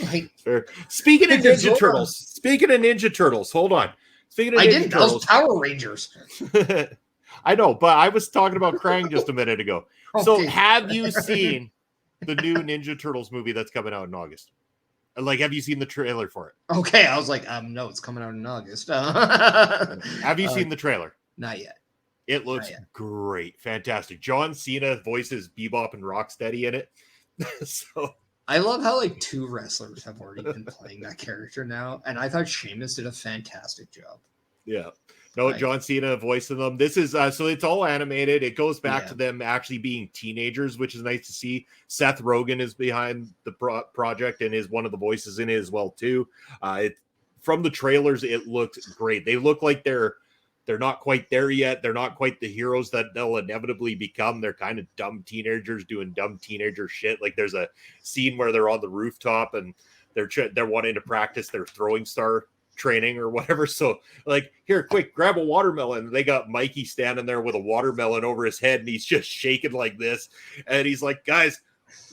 Like, Fair. Speaking of Ninja Turtles, hold on. Speaking of Ninja Turtles, that was Power Rangers. I know, but I was talking about Krang just a minute ago. Okay. So, have you seen the new Ninja Turtles movie that's coming out in August? Like, have you seen the trailer for it? Okay, I was like, no, it's coming out in August. Have you seen the trailer? Not yet. It looks great, fantastic. John Cena voices Bebop and Rocksteady in it. So I love how like 2 wrestlers have already been playing that character now, and I thought Sheamus did a fantastic job. Yeah. No, John Cena voicing them. This is so it's all animated. It goes back to them actually being teenagers, which is nice to see. Seth Rogen is behind the project and is one of the voices in it as well too. From the trailers, it looks great. They look like they're not quite there yet. They're not quite the heroes that they'll inevitably become. They're kind of dumb teenagers doing dumb teenager shit. Like there's a scene where they're on the rooftop and they're wanting to practice their throwing star training or whatever. So like, here, quick, grab a watermelon. They got Mikey standing there with a watermelon over his head and he's just shaking like this. And he's like, guys,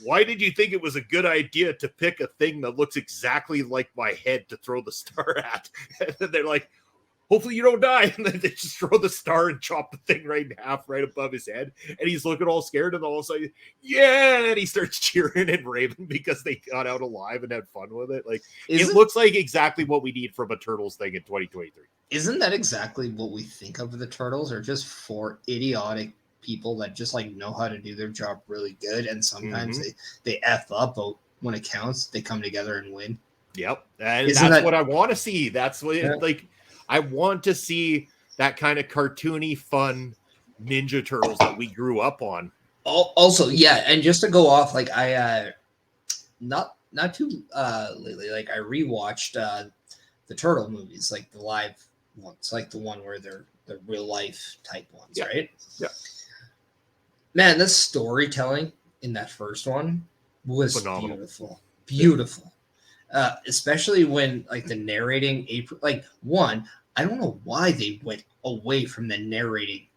why did you think it was a good idea to pick a thing that looks exactly like my head to throw the star at? And they're like, hopefully you don't die. And then they just throw the star and chop the thing right in half right above his head. And he's looking all scared. And all of a sudden, yeah. And he starts cheering and raving because they got out alive and had fun with it. Like, it looks like exactly what we need from a Turtles thing in 2023. Isn't that exactly what we think of the Turtles? Or just 4 idiotic people that just like know how to do their job really good. And sometimes they F up, but when it counts, they come together and win. Yep. And that's what I want to see. That's what like, I want to see that kind of cartoony, fun Ninja Turtles that we grew up on. Also, and just to go off, like I, not too lately, like I rewatched the Turtle movies, like the live ones, like the one where they're the real life type ones, right? Yeah. Man, the storytelling in that first one was phenomenal. Beautiful. Especially when like the narrating April, like I don't know why they went away from the narrating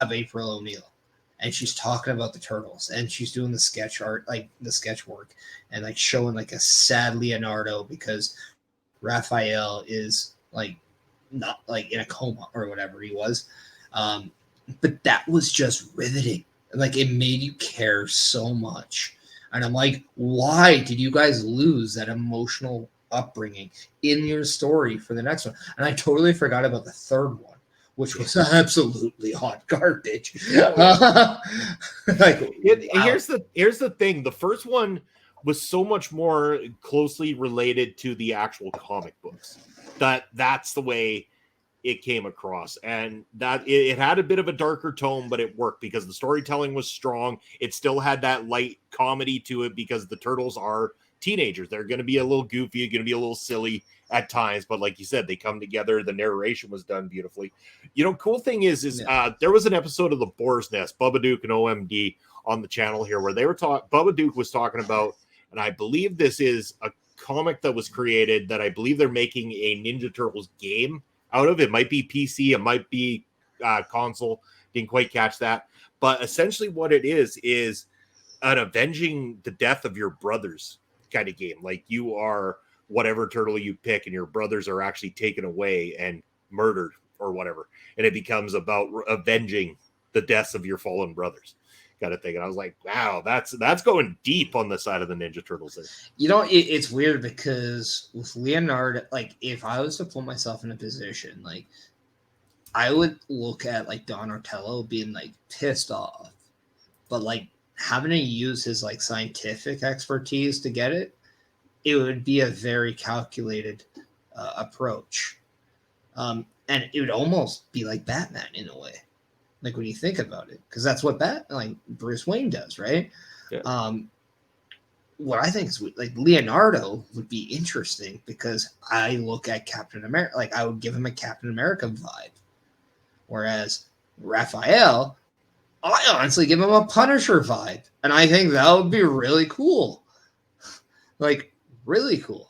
of April O'Neil, and she's talking about the Turtles and she's doing the sketch art, like the sketch work, and like showing like a sad Leonardo because Raphael is like not like in a coma or whatever he was. But that was just riveting. Like it made you care so much. And I'm like, why did you guys lose that emotional upbringing in your story for the next one? And I totally forgot about the third one, which was absolutely hot garbage. Here's the thing. The first one was so much more closely related to the actual comic books. That's the way it came across, and that it had a bit of a darker tone, but it worked because the storytelling was strong. It still had that light comedy to it because the Turtles are teenagers. They're going to be a little goofy, going to be a little silly at times, but like you said, they come together. The narration was done beautifully. Cool thing is there was an episode of The Boar's Nest, Bubba Duke and OMD on the channel here, where they were Bubba Duke was talking about, and I believe this is a comic that was created that I believe they're making a Ninja Turtles game out of. It might be PC, it might be console, didn't quite catch that, but essentially what it is an avenging the death of your brothers kind of game. Like you are whatever turtle you pick and your brothers are actually taken away and murdered or whatever, and it becomes about avenging the deaths of your fallen brothers kind of thing. And I was like, wow, that's going deep on the side of the Ninja Turtles there. It's weird because with Leonardo, like if I was to put myself in a position, like I would look at like Donatello being like pissed off, but like having to use his like scientific expertise to get it, it would be a very calculated approach. And it would almost be like Batman in a way. Like when you think about it, because that's what Bruce Wayne does, right? Yeah. What I think is like Leonardo would be interesting because I look at Captain America, like I would give him a Captain America vibe, whereas Raphael, I honestly give him a Punisher vibe, and I think that would be really cool, like really cool.